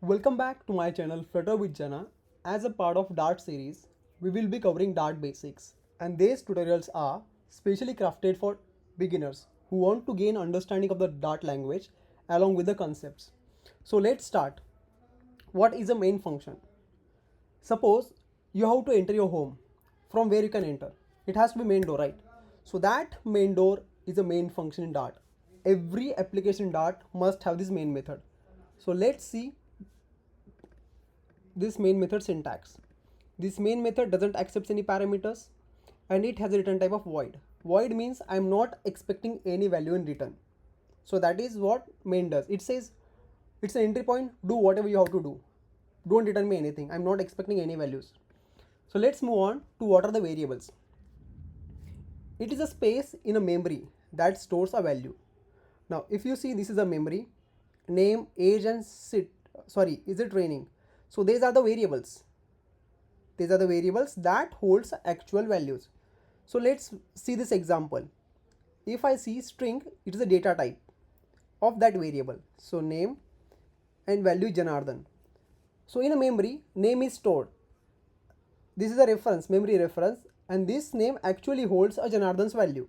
Welcome back to my channel Flutter with Jana. As a part of Dart series, we will be covering Dart basics, and these tutorials are specially crafted for beginners who want to gain understanding of the Dart language along with the concepts. So let's start. What is a main function? Suppose you have to enter your home. From where you can enter? It has to be main door, right? So that main door is a main function in Dart. Every application in Dart must have this main method. So let's see this main method syntax. This main method doesn't accept any parameters and it has a return type of void. Void means I'm not expecting any value in return. So that is what main does. It says it's an entry point, do whatever you have to do. Don't return me anything. I'm not expecting any values. So let's move on to what are the variables. It is a space in a memory that stores a value. Now if you see, this is a memory, name, age and is it raining? So these are the variables. These are the variables that holds actual values. So let's see this example. If I see string, it is a data type of that variable. So name and value Janardhan. So in a memory, name is stored. This is a reference, memory reference, and this name actually holds a Janardhan's value.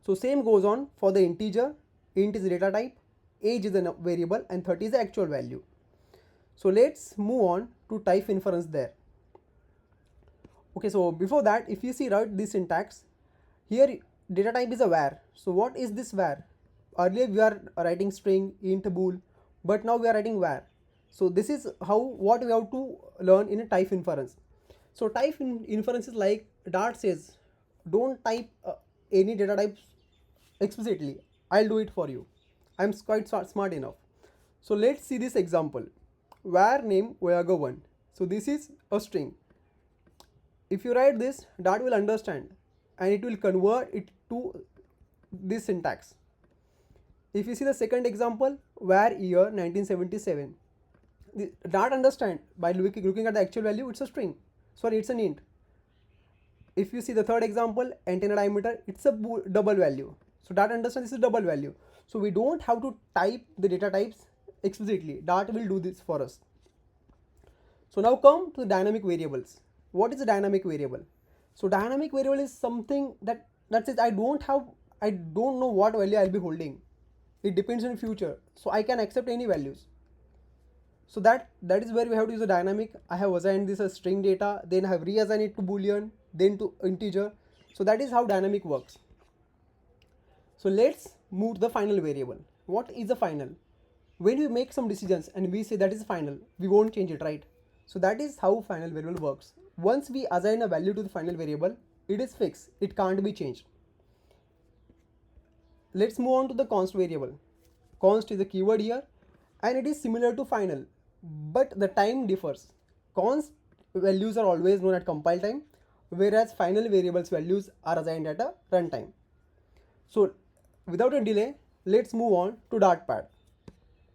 So same goes on for the integer. Int is data type, age is a variable, and 30 is the actual value. So let's move on to type inference there. Okay, so before that, if you see right this syntax, here data type is a var. So what is this var? Earlier we are writing string, int, bool, but now we are writing var. So this is what we have to learn in a type inference. So type inference is like Dart says, don't type any data types explicitly. I'll do it for you. I'm quite smart enough. So let's see this example. Var name Voyager1. So this is a string. If you write this, Dart will understand and it will convert it to this syntax. If you see the second example, var year 1977, Dart understand by looking at the actual value, it's a string. Sorry, it's an int. If you see the third example, antenna diameter, it's a double value. So Dart understands this is double value. So we don't have to type the data types explicitly. Dart will do this for us. So now come to the dynamic variables. What is a dynamic variable? So dynamic variable is something that says I don't know what value I'll be holding. It depends on future. So I can accept any values. So that is where we have to use a dynamic. I have assigned this as string data, then I have reassigned it to boolean, then to integer. So that is how dynamic works. So let's move to the final variable. What is the final? When we make some decisions and we say that is final, we won't change it, right? So that is how final variable works. Once we assign a value to the final variable, it is fixed. It can't be changed. Let's move on to the const variable. Const is a keyword here and it is similar to final, but the time differs. Const values are always known at compile time, whereas final variables values are assigned at a runtime. So without a delay, let's move on to Dartpad.